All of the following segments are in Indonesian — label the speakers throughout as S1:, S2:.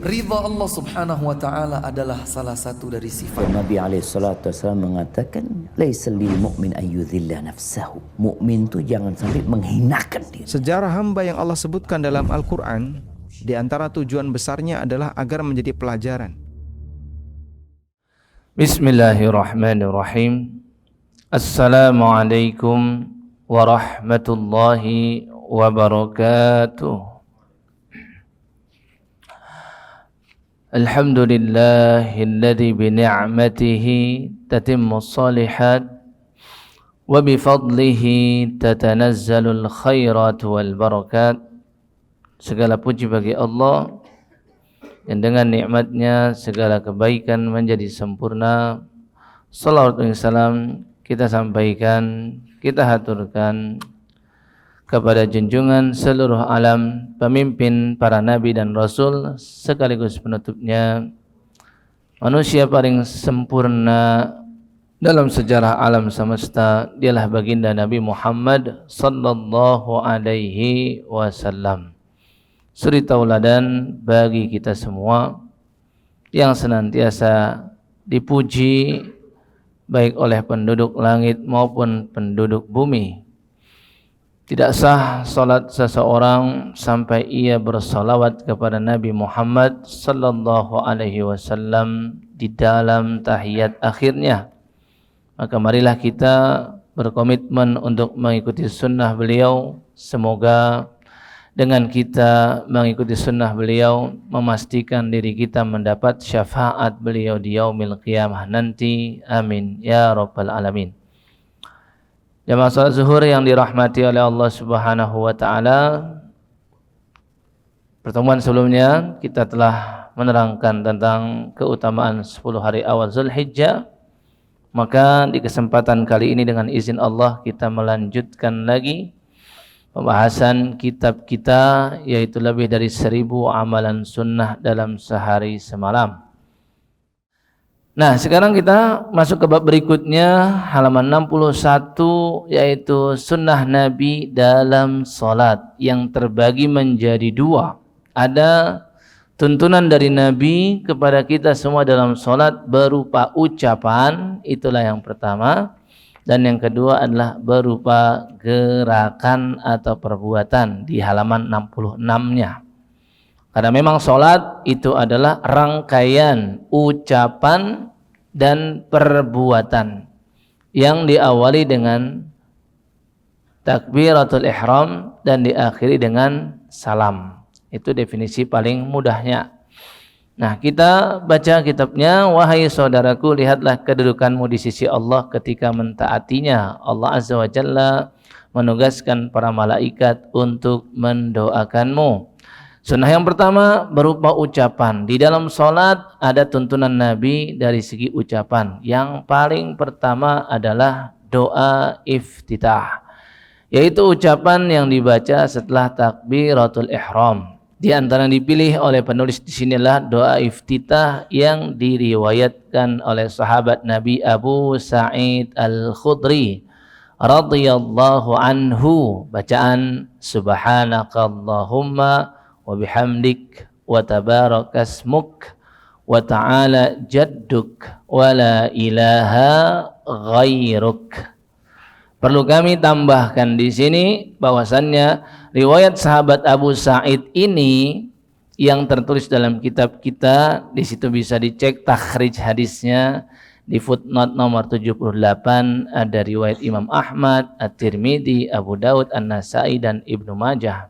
S1: Ridha Allah subhanahu wa ta'ala adalah salah satu dari sifat.
S2: Nabi SAW mengatakan, laisa lil mu'min ayyudhilla nafsahu. Mukmin itu jangan sampai menghinakan diri.
S3: Sejarah hamba yang Allah sebutkan dalam Al-Quran, di antara tujuan besarnya adalah agar menjadi pelajaran.
S4: Bismillahirrahmanirrahim. Assalamualaikum warahmatullahi wabarakatuh. Alhamdulillahilladzi bini'matihi tatimmus shalihat wa bifadlihi tatanazzalul khairat wal barakat. Segala puji bagi Allah yang dengan nikmatnya segala kebaikan menjadi sempurna. Salawat dan salam kita sampaikan, kita haturkan kepada junjungan seluruh alam, pemimpin para nabi dan rasul, sekaligus penutupnya, manusia paling sempurna dalam sejarah alam semesta. Dialah baginda Nabi Muhammad sallallahu alaihi wasallam, suri tauladan bagi kita semua yang senantiasa dipuji baik oleh penduduk langit maupun penduduk bumi. Tidak sah salat seseorang sampai ia bersalawat kepada Nabi Muhammad sallallahu alaihi wasallam di dalam tahiyat akhirnya. Maka marilah kita berkomitmen untuk mengikuti sunnah beliau. Semoga dengan kita mengikuti sunnah beliau, memastikan diri kita mendapat syafaat beliau di yaumil qiyamah nanti. Amin ya rabbal alamin. Jamaah salat zuhur yang dirahmati oleh Allah Subhanahu wa taala. Pertemuan sebelumnya kita telah menerangkan tentang keutamaan 10 hari awal Zulhijjah. Maka di kesempatan kali ini dengan izin Allah kita melanjutkan lagi pembahasan kitab kita, yaitu lebih dari 1000 amalan sunnah dalam sehari semalam. Nah, sekarang kita masuk ke bab berikutnya, halaman 61, yaitu sunnah Nabi dalam salat yang terbagi menjadi dua. Ada tuntunan dari Nabi kepada kita semua dalam salat berupa ucapan, itulah yang pertama. Dan yang kedua adalah berupa gerakan atau perbuatan di halaman 66-nya. Karena memang salat itu adalah rangkaian ucapan dan perbuatan yang diawali dengan takbiratul ihram dan diakhiri dengan salam. Itu definisi paling mudahnya. Nah, kita baca kitabnya. Wahai saudaraku, lihatlah kedudukanmu di sisi Allah ketika mentaatinya. Allah Azza wa Jalla menugaskan para malaikat untuk mendoakanmu. Sunnah yang pertama berupa ucapan. Di dalam salat ada tuntunan Nabi dari segi ucapan. Yang paling pertama adalah doa iftitah, yaitu ucapan yang dibaca setelah takbiratul ihram. Di antara yang dipilih oleh penulis di sinilah doa iftitah yang diriwayatkan oleh sahabat Nabi Abu Sa'id Al-Khudri radhiyallahu anhu. Bacaan subhanakallahumma wa bihamdik wa tabarakasmuk wa ta'ala jadduk wa la ilaha ghairuk. Perlu kami tambahkan di sini bahwasannya riwayat sahabat Abu Sa'id ini yang tertulis dalam kitab kita, di situ bisa dicek takhrij hadisnya di footnote nomor 78. Ada riwayat Imam Ahmad, At-Tirmidzi, Abu Daud, An-Nasai dan Ibnu Majah.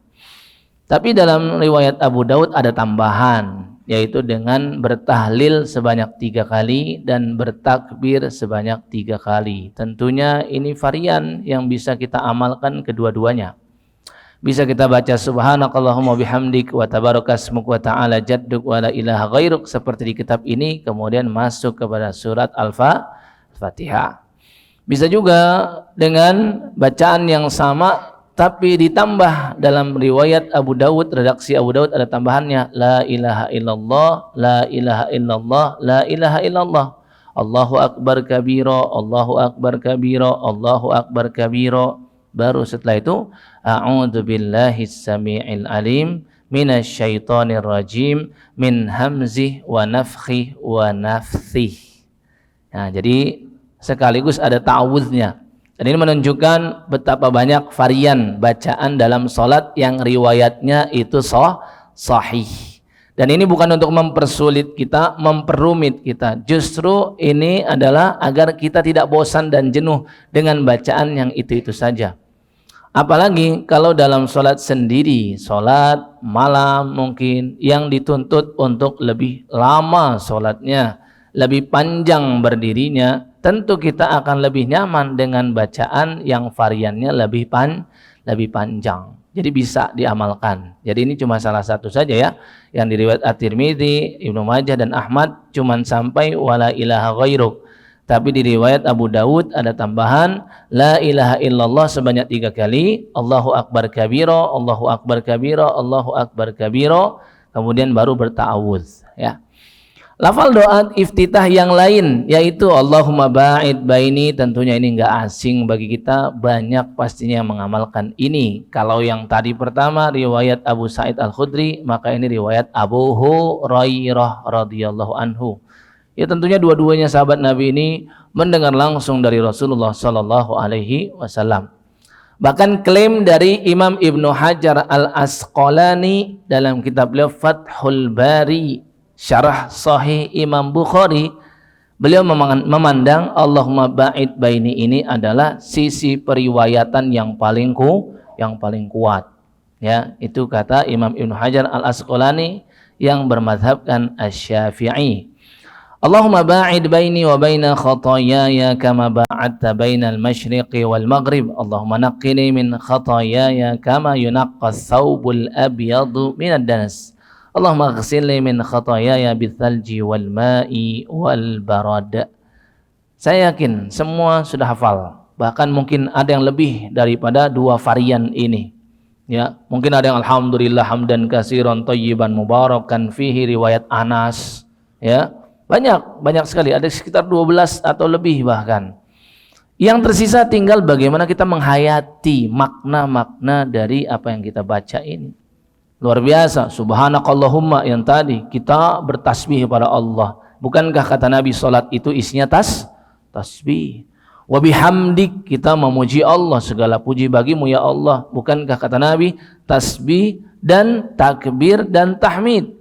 S4: Tapi dalam riwayat Abu Daud ada tambahan, yaitu dengan bertahlil sebanyak 3 kali dan bertakbir sebanyak 3 kali. Tentunya ini varian yang bisa kita amalkan kedua-duanya. Bisa kita baca subhanakallahumma bihamdik wa tabarakasmuk wa ta'ala jadduk wa la ilaha ghairuk seperti di kitab ini, kemudian masuk kepada surat Al-Fatihah. Bisa juga dengan bacaan yang sama tapi ditambah dalam riwayat Abu Dawud, redaksi Abu Dawud ada tambahannya, la ilaha illallah, la ilaha illallah, la ilaha illallah, Allahu akbar kabira, Allahu akbar kabira, Allahu akbar kabira. Baru setelah itu a'udzu billahi samii'il alim minasyaitonir rajim min hamzih wa nafkhih wa nafthih. Nah, jadi sekaligus ada ta'awudznya. Dan ini menunjukkan betapa banyak varian bacaan dalam salat yang riwayatnya itu sahih. Dan ini bukan untuk mempersulit kita, memperumit kita. Justru ini adalah agar kita tidak bosan dan jenuh dengan bacaan yang itu-itu saja. Apalagi kalau dalam sholat sendiri, sholat malam mungkin yang dituntut untuk lebih lama sholatnya, lebih panjang berdirinya, tentu kita akan lebih nyaman dengan bacaan yang variannya lebih panjang. Jadi bisa diamalkan. Jadi ini cuma salah satu saja ya, yang diriwayat At-Tirmidzi, Ibnu Majah dan Ahmad cuman sampai wala ilaha ghairuk. Tapi di riwayat Abu Dawud ada tambahan la ilaha illallah sebanyak 3 kali, Allahu akbar kabira, Allahu akbar kabira, Allahu akbar kabira, kemudian baru berta'awudz ya. Lafal doa iftitah yang lain yaitu Allahumma ba'id baini, tentunya ini enggak asing bagi kita, banyak pastinya yang mengamalkan ini. Kalau yang tadi pertama riwayat Abu Sa'id Al-Khudri, maka ini riwayat Abu Hurairah radhiyallahu anhu. Ya tentunya dua-duanya sahabat Nabi ini mendengar langsung dari Rasulullah sallallahu alaihi wasallam. Bahkan klaim dari Imam Ibnu Hajar Al-Asqalani dalam kitab beliau Fathul Bari, syarah Sahih Imam Bukhari, beliau memandang Allahumma ba'id baini ini adalah sisi periwayatan yang paling kuat. Ya, itu kata Imam Ibnu Hajar Al-Asqalani yang bermadzhabkan Asy-Syafi'i. Allahumma ba'id baini wa baina khataayaya kama ba'adta bainal masyriqi wal maghrib. Allahumma naqqini min khataayaya kama yunaqqas thawbul abyadu minad danas. Allahumma ighsilni min khataayaya bithalji wal ma'i wal barad. Saya yakin semua sudah hafal. Bahkan mungkin ada yang lebih daripada 2 varian ini. Ya, mungkin ada yang alhamdulillah hamdan katsiran thayyiban mubarakan fihi riwayat Anas, ya. Banyak sekali, ada sekitar 12 atau lebih bahkan. Yang tersisa tinggal bagaimana kita menghayati makna-makna dari apa yang kita baca ini. Luar biasa, subhanakallahumma yang tadi kita bertasbih kepada Allah. Bukankah kata Nabi salat itu isinya tasbih. Wa bihamdik, kita memuji Allah, segala puji bagimu ya Allah. Bukankah kata Nabi tasbih dan takbir dan tahmid.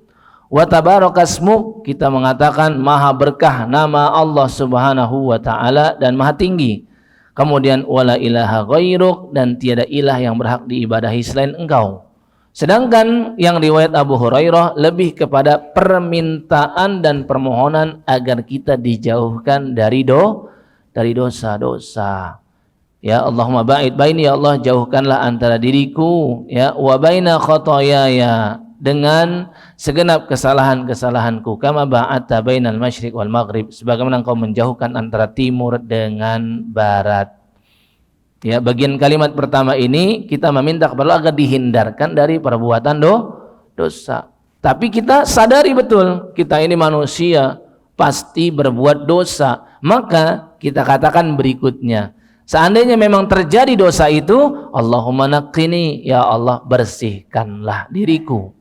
S4: Wa tabarakasmuk, kita mengatakan maha berkah nama Allah subhanahu wa ta'ala dan maha tinggi. Kemudian wala ilaha ghairuk, dan tiada ilah yang berhak diibadahi selain engkau. Sedangkan yang riwayat Abu Hurairah lebih kepada permintaan dan permohonan agar kita dijauhkan dari dosa-dosa. Ya Allahumma ba'id baini, ya Allah jauhkanlah antara diriku ya wa baina khataayaya, dengan segenap kesalahan-kesalahanku, kama ba'atta bainal masyriq wal maghrib, sebagaimana engkau menjauhkan antara timur dengan barat. Ya, bagian kalimat pertama ini kita meminta kepada Allah agar dihindarkan dari perbuatan dosa. Tapi kita sadari betul kita ini manusia, pasti berbuat dosa. Maka kita katakan berikutnya, seandainya memang terjadi dosa itu, Allahumma naqqini, ya Allah bersihkanlah diriku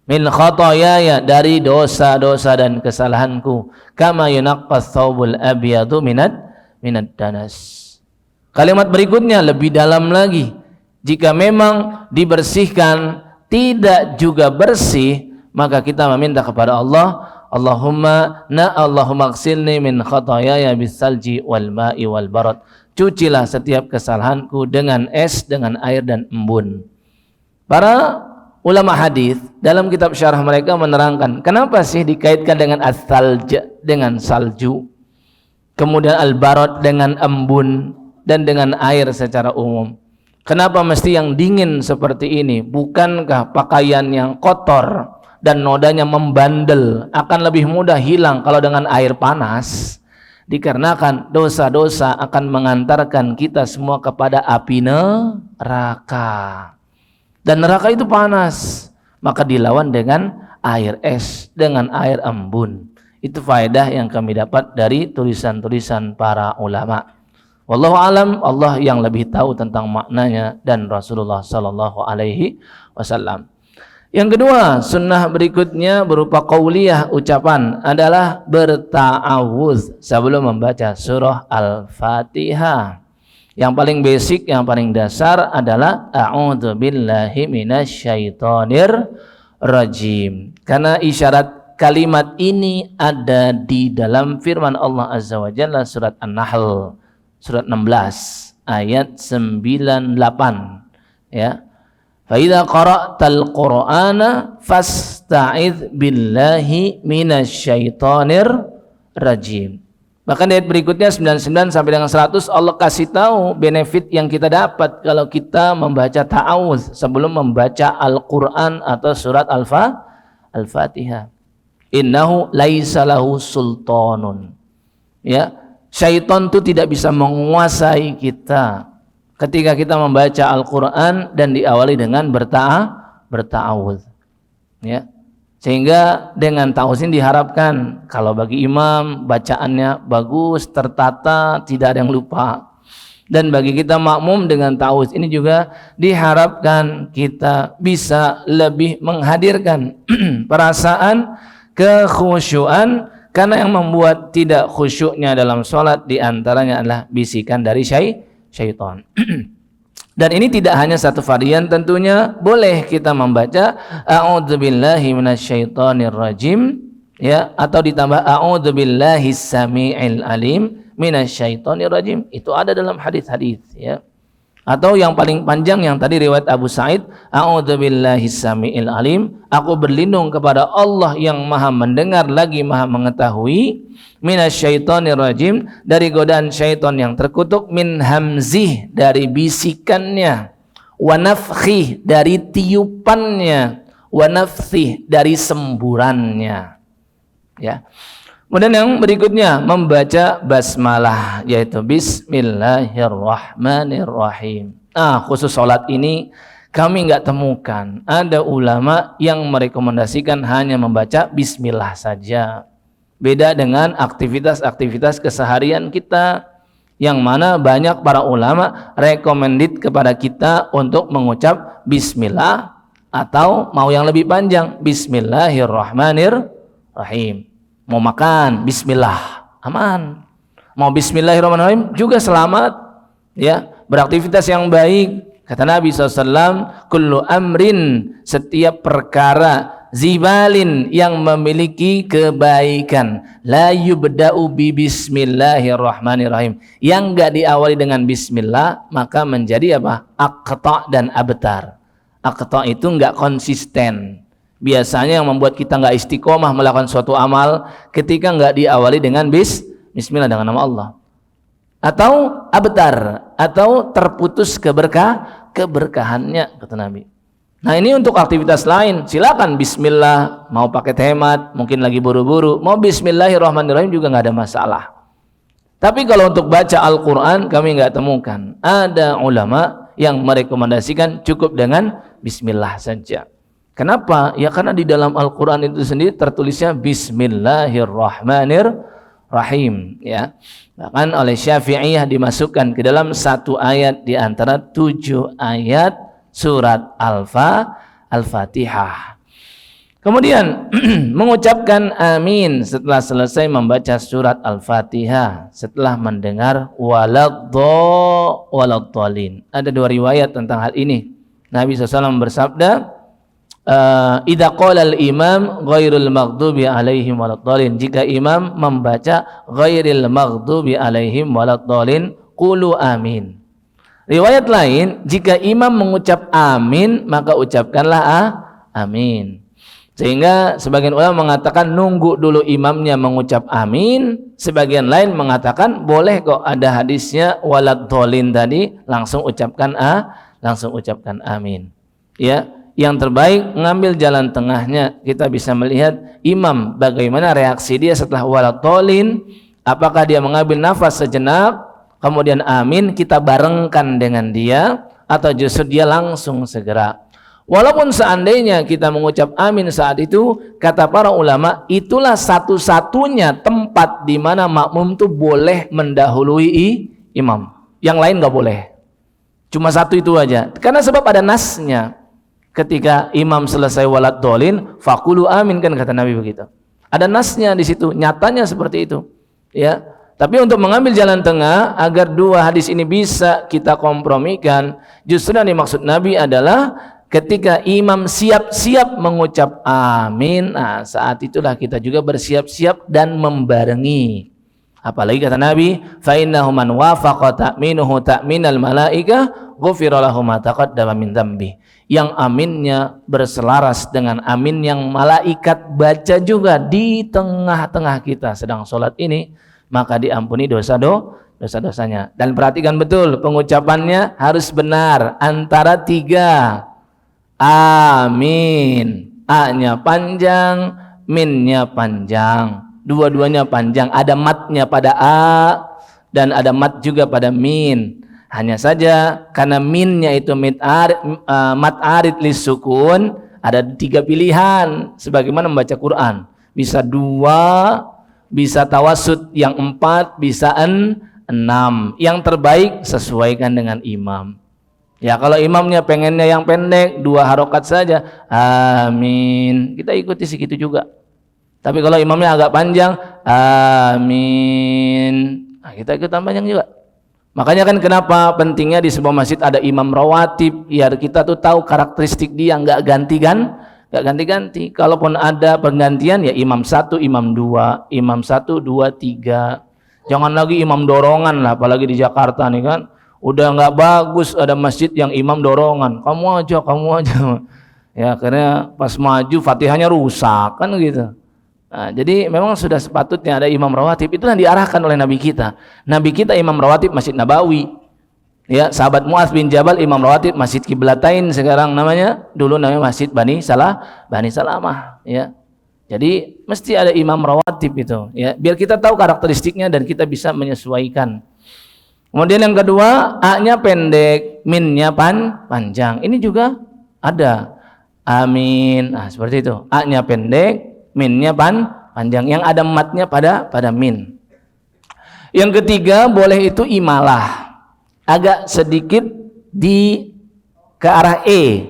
S4: min khataayaya, dari dosa-dosa dan kesalahanku, kama yunaqqas thawbul abyadu minad danas. Kalimat berikutnya lebih dalam lagi, jika memang dibersihkan tidak juga bersih, maka kita meminta kepada Allah, Allahumma ighsilni min khataayaya bisalji wal ma'i wal barad, cucilah setiap kesalahanku dengan es, dengan air dan embun. Para ulama hadis dalam kitab syarah mereka menerangkan kenapa sih dikaitkan dengan as-salj, dengan salju, kemudian al-barad dengan embun, dan dengan air secara umum. Kenapa mesti yang dingin seperti ini? Bukankah pakaian yang kotor dan nodanya membandel akan lebih mudah hilang kalau dengan air panas? Dikarenakan dosa-dosa akan mengantarkan kita semua kepada api neraka. Dan neraka itu panas, maka dilawan dengan air es, dengan air embun. Itu faedah yang kami dapat dari tulisan-tulisan para ulama. Wallahu alam, Allah yang lebih tahu tentang maknanya dan Rasulullah sallallahu alaihi wasallam. Yang kedua, sunnah berikutnya berupa qauliyah, ucapan, adalah berta'awudz sebelum membaca surah Al-Fatihah. Yang paling basic, yang paling dasar adalah a'udzu billahi minasyaitonir rajim. Karena isyarat kalimat ini ada di dalam firman Allah Azza wa Jalla surat An-Nahl surat 16 ayat 98, ya. Fa idza qara'tal Qur'ana fasta'idz billahi minasyaitonir rajim. Bahkan ayat berikutnya 99 sampai dengan 100 Allah kasih tahu benefit yang kita dapat kalau kita membaca ta'awudz sebelum membaca Al-Qur'an atau surat Al-Fatihah. Innahu laisa lahu sultanun. Ya, syaitan itu tidak bisa menguasai kita ketika kita membaca Al-Qur'an dan diawali dengan berta'awudz. Ya. Sehingga dengan ta'awudz ini diharapkan kalau bagi imam bacaannya bagus, tertata, tidak ada yang lupa. Dan bagi kita makmum dengan ta'awudz ini juga diharapkan kita bisa lebih menghadirkan perasaan kekhusyuan, karena yang membuat tidak khusyuknya dalam sholat diantaranya adalah bisikan dari syaitan. Dan ini tidak hanya satu varian, tentunya boleh kita membaca a'udzubillahi minasyaitonir rajim, ya, atau ditambah a'udzubillahis samiil alim minasyaitonir rajim. Itu ada dalam hadis-hadis, ya. Atau yang paling panjang yang tadi riwayat Abu Sa'id, a'udzubillahis samiil alim, aku berlindung kepada Allah yang Maha mendengar lagi Maha mengetahui, minasyaitonir rajim, dari godaan syaitan yang terkutuk, min hamzih, dari bisikannya, wa nafkhih, dari tiupannya, wa nafthih, dari semburannya, ya. Kemudian yang berikutnya membaca basmalah, yaitu bismillahirrahmanirrahim. Khusus sholat ini kami nggak temukan ada ulama yang merekomendasikan hanya membaca bismillah saja. Beda dengan aktivitas-aktivitas keseharian kita, yang mana banyak para ulama recommended kepada kita untuk mengucap bismillah, atau mau yang lebih panjang bismillahirrahmanirrahim. Mau makan bismillah, aman. Mau bismillahirrahmanirrahim juga selamat, ya. Beraktivitas yang baik, kata Nabi SAW, kullu amrin, setiap perkara, zibalin, yang memiliki kebaikan, la yubda'u bi bismillahirrahmanirrahim, yang enggak diawali dengan bismillah, maka menjadi apa? Aqta dan abtar. Aqta itu enggak konsisten. Biasanya yang membuat kita enggak istiqomah melakukan suatu amal ketika enggak diawali dengan bismillah, dengan nama Allah. Atau abtar, atau terputus keberkahannya, kata Nabi. Nah, ini untuk aktivitas lain, silakan bismillah, mau pakai hemat, mungkin lagi buru-buru, mau bismillahirrahmanirrahim juga nggak ada masalah. Tapi kalau untuk baca Al-Quran, kami nggak temukan ada ulama yang merekomendasikan cukup dengan bismillah saja. Kenapa? Ya karena di dalam Al-Quran itu sendiri tertulisnya bismillahirrahmanirrahim, ya. Bahkan oleh Syafi'iyah dimasukkan ke dalam satu ayat di antara 7 ayat surat Al-Fatihah. Kemudian mengucapkan amin setelah selesai membaca surat Al-Fatihah, setelah mendengar waladhdallin. Ada 2 riwayat tentang hal ini. Nabi SAW bersabda, idza qala al-imam ghairul maghdubi alaihim waladhdallin, jika imam membaca ghairil maghdubi alaihim waladhdallin, qulu amin. Riwayat lain, jika imam mengucap amin, maka ucapkanlah amin. Sehingga sebagian ulama mengatakan nunggu dulu imamnya mengucap amin, sebagian lain mengatakan boleh kok, ada hadisnya waladhdallin tadi, langsung ucapkan amin. Ya, yang terbaik mengambil jalan tengahnya. Kita bisa melihat imam bagaimana reaksi dia setelah waladhdallin, apakah dia mengambil nafas sejenak kemudian amin, kita barengkan dengan dia, atau justru dia langsung segera. Walaupun seandainya kita mengucap amin saat itu, kata para ulama, itulah satu-satunya tempat di mana makmum itu boleh mendahului imam. Yang lain nggak boleh. Cuma satu itu aja. Karena sebab ada nasnya. ketika imam selesai walad dolin, fakulu amin, kan kata Nabi begitu. Ada nasnya di situ, nyatanya seperti itu. Ya, tapi untuk mengambil jalan tengah agar dua hadis ini bisa kita kompromikan, justru yang dimaksud Nabi adalah ketika imam siap-siap mengucap amin, nah saat itulah kita juga bersiap-siap dan membarengi. Apalagi kata Nabi, fa innahu man wafaqa ta'minuhu ta'minal malaikah ghufira lahu ma taqaddama min dzambi. Yang aminnya berselaras dengan amin yang malaikat baca juga di tengah-tengah kita sedang sholat ini, maka diampuni dosa-dosanya. Dan perhatikan betul, pengucapannya harus benar antara tiga. Amin, A-nya panjang, min-nya panjang, dua-duanya panjang, ada matnya pada A dan ada mat juga pada min. Hanya saja karena minnya itu mat arid lisukun, ada tiga pilihan sebagaimana membaca Quran. Bisa dua, bisa tawasud yang 4, bisa 6. Yang terbaik sesuaikan dengan imam. Ya, kalau imamnya pengennya yang pendek, 2 harokat saja, amin, kita ikuti segitu juga. Tapi kalau imamnya agak panjang, amin, nah, kita ikutan panjang juga. Makanya kan kenapa pentingnya di sebuah masjid ada imam rawatib, biar kita tuh tahu karakteristik dia, nggak ganti-ganti. Kalaupun ada penggantian ya imam 1, imam 2, imam 1, 2, 3. Jangan lagi imam dorongan lah, apalagi di Jakarta nih kan. Udah nggak bagus ada masjid yang imam dorongan, kamu aja. Ya, karena pas maju Fatihahnya rusak kan gitu. Nah, jadi memang sudah sepatutnya ada imam rawatib. Itulah yang diarahkan oleh Nabi kita. Nabi kita imam rawatib Masjid Nabawi. Ya, sahabat Mu'adz bin Jabal imam rawatib Masjid Qiblatain sekarang namanya, dulu namanya Masjid Bani Salamah, ya. Jadi mesti ada imam rawatib itu, ya, biar kita tahu karakteristiknya dan kita bisa menyesuaikan. Kemudian yang kedua, A-nya pendek, min-nya panjang. Ini juga ada. Amin. Nah, seperti itu. A-nya pendek, min-nya panjang. Yang ada matnya pada min. Yang ketiga, boleh itu imalah. Agak sedikit ke arah E.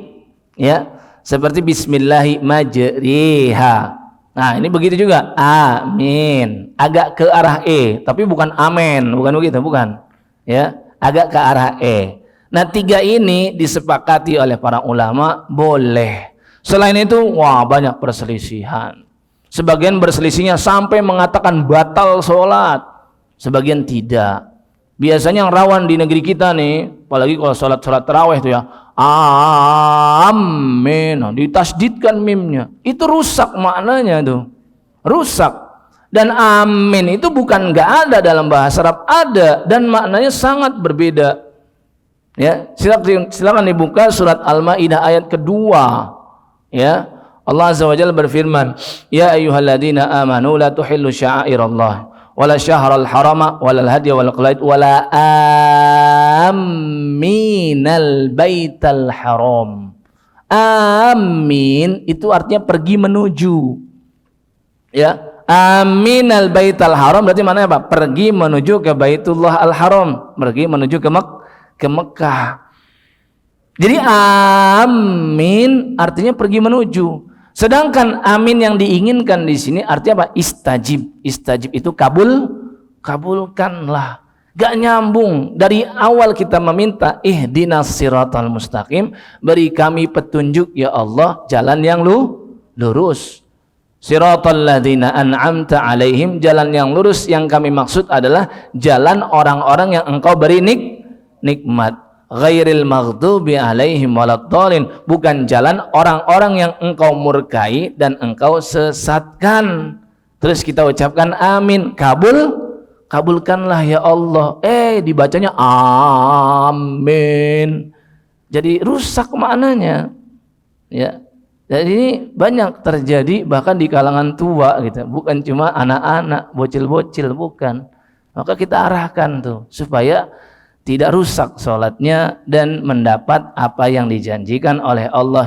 S4: Ya. Seperti bismillahi majriha. Nah, ini begitu juga. Amin. Agak ke arah E, tapi bukan amen, bukan begitu, bukan. Ya, agak ke arah E. Nah, 3 ini disepakati oleh para ulama boleh. Selain itu, wah, banyak perselisihan. Sebagian berselisihnya sampai mengatakan batal sholat, sebagian tidak. Biasanya yang rawan di negeri kita nih, apalagi kalau sholat tarawih itu ya, amin, ditasdidkan mimnya, itu rusak maknanya tuh, rusak. Dan amin itu bukan nggak ada dalam bahasa Arab, ada, dan maknanya sangat berbeda. Ya, silakan dibuka surat Al-Maidah ayat kedua. Ya, Allah Azza wa Jalla berfirman, ya ayyuhalladzina amanu la tuhillu sya'airallah wala syahral harama wala hadiya wala qalaid wala aminal baital haram. Amin itu artinya pergi menuju. Ya. Aminal baital haram berarti mana apa? Pergi menuju ke Baitullah al-Haram, pergi menuju ke Mekah. Jadi amin artinya pergi menuju. Sedangkan amin yang diinginkan di sini artinya apa? Istajib. Istajib itu kabulkanlah. Gak nyambung. Dari awal kita meminta ihdinas siratal mustaqim, beri kami petunjuk ya Allah, jalan yang lurus. Siratal ladzina an'amta alaihim, jalan yang lurus yang kami maksud adalah jalan orang-orang yang engkau beri nikmat. Ghairil maghdubi alaihim waladdallin, bukan jalan orang-orang yang engkau murkai dan engkau sesatkan. Terus kita ucapkan amin, kabulkanlah ya Allah. Dibacanya amin. Jadi rusak maknanya. Ya. Jadi ini banyak terjadi bahkan di kalangan tua gitu, bukan cuma anak-anak, bocil-bocil, bukan. Maka kita arahkan tuh supaya tidak rusak sholatnya dan mendapat apa yang dijanjikan oleh Allah,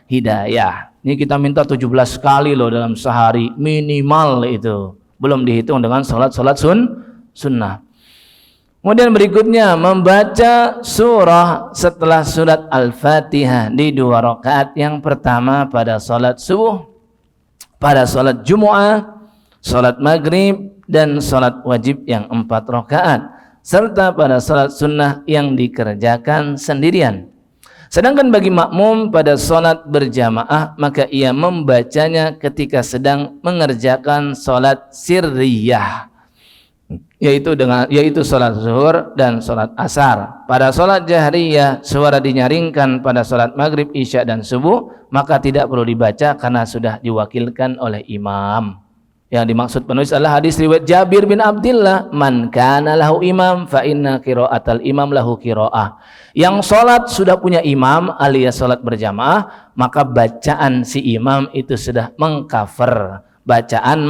S4: hidayah. Ini kita minta 17 kali loh dalam sehari minimal itu. Belum dihitung dengan sholat sunnah. Kemudian berikutnya membaca surah setelah surat Al-Fatihah di 2 rakaat yang pertama pada salat subuh, pada salat Jumu'ah, salat Maghrib dan salat wajib yang 4 rakaat, serta pada salat sunnah yang dikerjakan sendirian. Sedangkan bagi makmum pada salat berjamaah, maka ia membacanya ketika sedang mengerjakan salat sirriyah, yaitu salat zuhur dan salat asar. Pada salat jahriyah suara dinyaringkan pada salat maghrib, isya dan subuh, maka tidak perlu dibaca karena sudah diwakilkan oleh imam. Yang dimaksud penulis adalah hadis riwayat Jabir bin Abdullah, man kana lahu imam fa inna qiraatal imam lahu qiraah. Yang salat sudah punya imam alias salat berjamaah, maka bacaan si imam itu sudah mengcover bacaan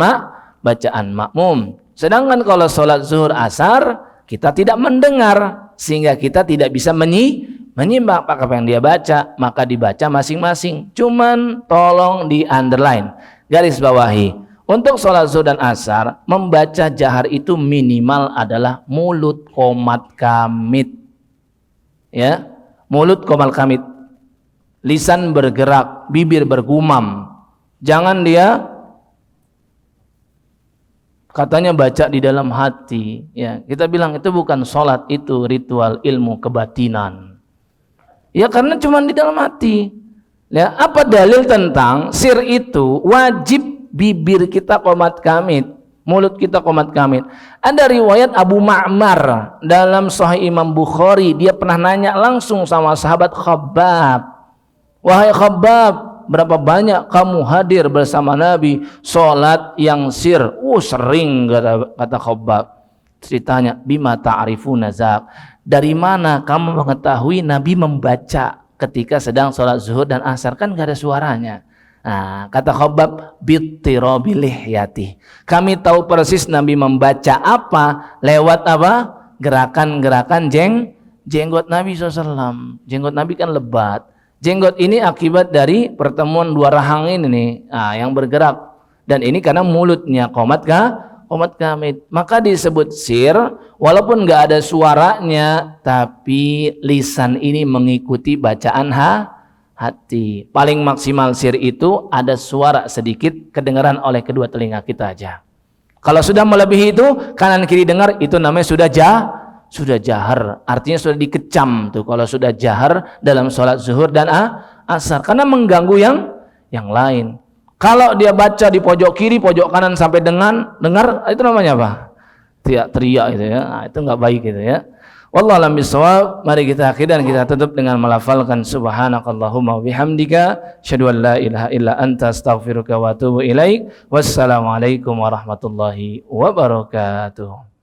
S4: makmum. Sedangkan kalau sholat zuhur asar, kita tidak mendengar, sehingga kita tidak bisa menyimak apa yang dia baca, maka dibaca masing-masing. Cuman tolong di underline, garis bawahi. Untuk sholat zuhur dan asar, membaca jahar itu minimal adalah mulut qomat kamit. Ya, mulut qomat kamit. Lisan bergerak, bibir bergumam. Jangan dia katanya baca di dalam hati, ya kita bilang itu bukan sholat, itu ritual ilmu kebatinan. Ya karena cuma di dalam hati. Ya, apa dalil tentang sir itu wajib bibir kita qomat kamit, mulut kita qomat kamit? Ada riwayat Abu Ma'mar dalam Sahih Imam Bukhari, dia pernah nanya langsung sama sahabat Khabbab, wahai Khabbab, berapa banyak kamu hadir bersama Nabi sholat yang sir? Sering, kata Khabbab. Ceritanya, bima ta'rifuna zak, dari mana kamu mengetahui Nabi membaca ketika sedang sholat zuhur dan asar? Kan gak ada suaranya. Nah, kata Khabbab, bittirabi lihyati, kami tahu persis Nabi membaca apa, lewat apa? Gerakan-gerakan jenggot Nabi SAW. Jenggot Nabi kan lebat. Jenggot ini akibat dari pertemuan dua rahang ini nih, yang bergerak. Dan ini karena mulutnya qomat kamit. Maka disebut sir, walaupun nggak ada suaranya, tapi lisan ini mengikuti bacaan hati. Paling maksimal sir itu ada suara sedikit kedengaran oleh kedua telinga kita aja. Kalau sudah melebihi itu, kanan kiri dengar, itu namanya sudah jahar, artinya sudah dikecam tuh kalau sudah jahar dalam sholat zuhur dan asar, karena mengganggu yang lain. Kalau dia baca di pojok kiri, pojok kanan sampai dengar, itu namanya apa? Teriak itu ya. Nah, itu nggak baik gitu ya. Wallahu a'lam bishawab. Mari kita akhir dan kita tutup dengan melafalkan subhanakallahumma wa bihamdika, asyhadu an la ilaha illa anta, astaghfiruka wa atubu ilaik. Wassalamualaikum warahmatullahi wabarakatuh.